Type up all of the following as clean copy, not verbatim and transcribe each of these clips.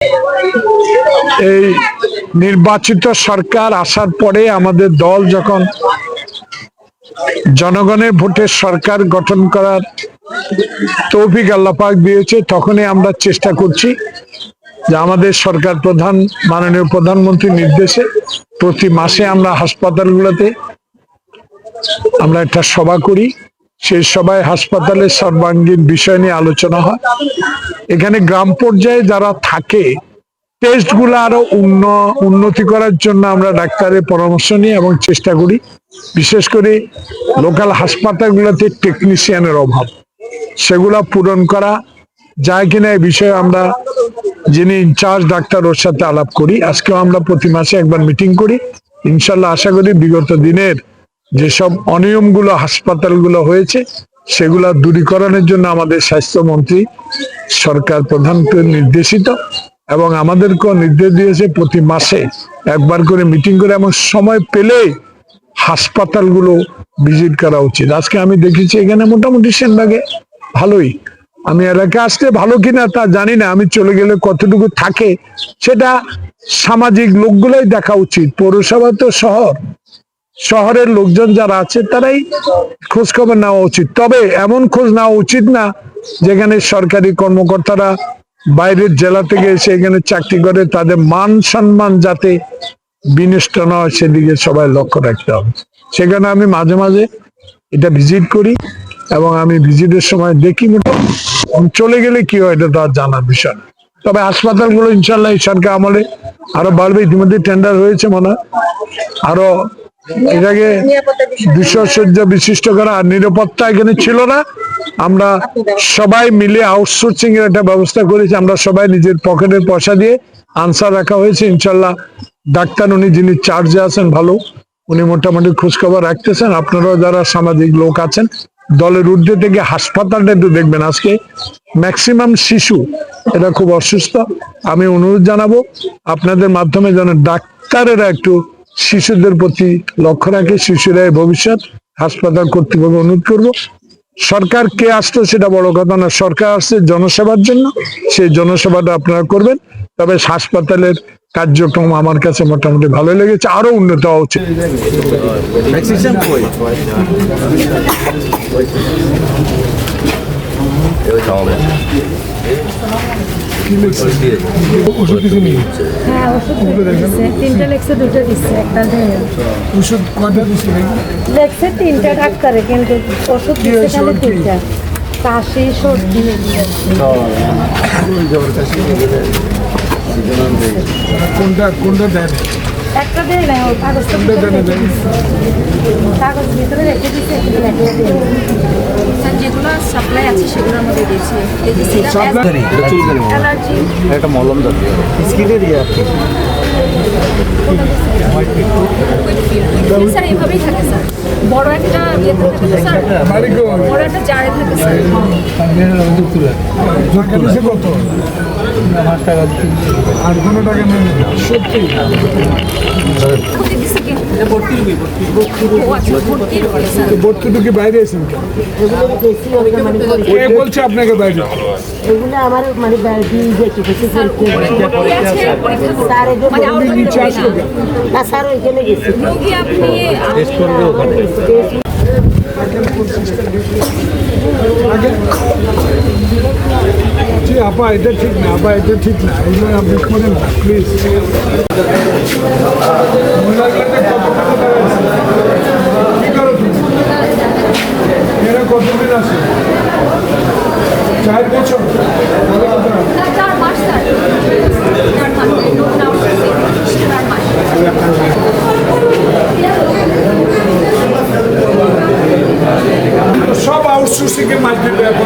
এই নির্বাচিত সরকার আসার পরে আমাদের দল যখন জনগণের ভোটে সরকার গঠন করার তৌফিক আল্লাহ পাক দিয়েছে, তখনই আমরা চেষ্টা করছি যে আমাদের সরকার প্রধান মাননীয় প্রধানমন্ত্রীর নির্দেশে প্রতি মাসে আমরা হাসপাতালগুলোতে আমরা একটা সভা করি। সেই সভায় হাসপাতালের সর্বাঙ্গীন বিষয় নিয়ে আলোচনা হয়। এখানে গ্রাম পর্যায়ে যারা থাকে টেস্ট গুলো আরো উন্নতি করার জন্য আমরা ডাক্তারের পরামর্শ নিই এবং চেষ্টা করি। বিশেষ করে লোকাল হাসপাতালগুলোতে টেকনিশিয়ানের অভাব, সেগুলা পূরণ করা যায় কিনা এই বিষয়ে আমরা যিনি ইনচার্জ ডাক্তার ওর সাথে আলাপ করি। আজকেও আমরা প্রতি মাসে একবার মিটিং করি। ইনশাল্লাহ আশা করি বিগত দিনের যেসব অনিয়মগুলো হাসপাতালগুলো হয়েছে সেগুলা দূরীকরণের জন্য আমাদের স্বাস্থ্যমন্ত্রী সরকার প্রধানকে নির্দেশিত এবং আমাদেরকেও নির্দেশ দিয়েছে প্রতি মাসে একবার করে মিটিং করে এবং সময় পেলে হাসপাতালগুলো ভিজিট করা উচিত। আজকে আমি দেখেছি এখানে মোটামুটি সেনবাগে ভালোই, আমি এলাকা আসতে ভালো কিনা তা জানি না, আমি চলে গেলে কতটুকু থাকে সেটা সামাজিক লোকগুলোই দেখা উচিত। পৌরসভা তো শহরের লোকজন যারা আছে তারাই খোঁজ খবর নেওয়া উচিত। তবে এমন খোঁজ নেওয়া উচিত না যেখানে সরকারি কর্মকর্তারা বাইরের জেলা থেকে এসে এখানে চাকরি করে, তাদের মান সম্মান যাতে বিনষ্ট না হয় সেদিকে সবাই লক্ষ্য রাখতে হবে। সেখানে আমি মাঝে মাঝে এটা ভিজিট করি এবং আমি ভিজিটের সময় দেখি মোটামুটি চলে গেলে কি হয় এটা তার জানার বিষয়। তবে হাসপাতালগুলো ইনশাল্লাহ এই সরকার আমলে আরো বাড়বে। ইতিমধ্যে টেন্ডার হয়েছে মনে হয় আরো এটাকে 200 শয্যা বিশিষ্ট করা। আর নিরাপত্তা এখানে ছিল না, আমরা সবাই মিলে আউটসোর্সিং এর একটা ব্যবস্থা করেছি। আমরা সবাই নিজের পকেটের পয়সা দিয়ে আনসার রাখা হয়েছে। ইনশাল্লাহ ডাক্তার উনি যিনি চার্জে আছেন ভালো, উনি মোটামুটি খোঁজখবর রাখতেছেন। আপনারাও যারা সামাজিক লোক আছেন দলের ঊর্ধ্বে থেকে হাসপাতালটা একটু দেখবেন। আজকে ম্যাক্সিমাম শিশু এটা খুব অসুস্থ। আমি অনুরোধ জানাবো আপনাদের মাধ্যমে যেন ডাক্তারেরা একটু শিশুদের প্রতি লক্ষ্য রাখে। শিশুরাই ভবিষ্যৎ। হাসপাতাল কর্তৃপক্ষ অনুরোধ করবো, সরকার কে আসতো সেটা বড় কথা না, সরকার আসছে জনসেবার জন্য, সেই জনসেবাটা আপনারা করবেন। তবে হাসপাতালের কার্যক্রম আমার কাছে মোটামুটি ভালো লেগেছে, আরো উন্নত হওয়া উচিত। তিনটা ডাক্তারে কিন্তু ওষুধ দিচ্ছে তিনটা, কাশি সর্দি কোনটা দেন একটা দেয় না, কাগজ ভিতরে রেখে দিচ্ছে, যেগুলো সাপ্লাই আছে সেগুলো আমরা দিয়েছি। একটা মলম জাতীয় স্কিনের ইয়ে আর কি স্যার এইভাবেই থাকে স্যার, বড় একটা স্যার, বড় একটা জারে থাকে স্যার। কত আর কোনো টাকা নেই? সত্যি ভর্তুকি বাইরে এসেছেন বলছে আপনাকে বাইরে? এগুলো আমার মানে না স্যার ওইখানে গেছি। আপা এটা ঠিক না, আপা এটা ঠিক না, এগুলো আপনি করেন না প্লিজ। এরা কতদিন আছে? 4 বছর? সব আউটসোর্সিং এর মাধ্যমে আমরা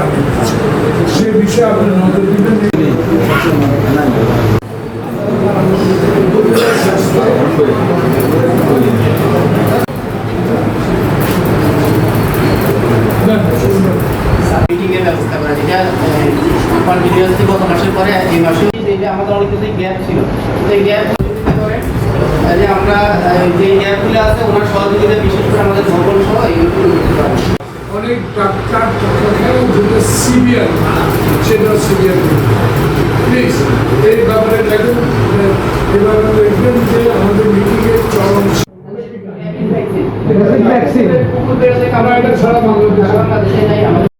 আমি সে বিষয়ে আপনি নজর দিবেন। মিটিংয়ের ব্যবস্থা করা, যেটা কন্টিনিউয়াসলি গত মাসের পরে এই মাসে যেটা আমাদের অনেক কিছু গ্যাপ ছিল, সেই গ্যাপ করে যে আমরা যে গ্যাপগুলো আছে ওনার সহযোগিতা, বিশেষ করে আমাদের ভবন সহ এইগুলো করতে পারি। অনেক ডাক্তার যেটা সিভিয়ার সেটা সিভিয়ার প্লিজ এই ব্যাপারে দেখুন, এভাবে দেখবেন যে আমাদের মিটিংয়ের চরম পুকুর বেড়াতে আমরা এটা সারা বাংলাদেশে বাংলাদেশে নাই আমাদের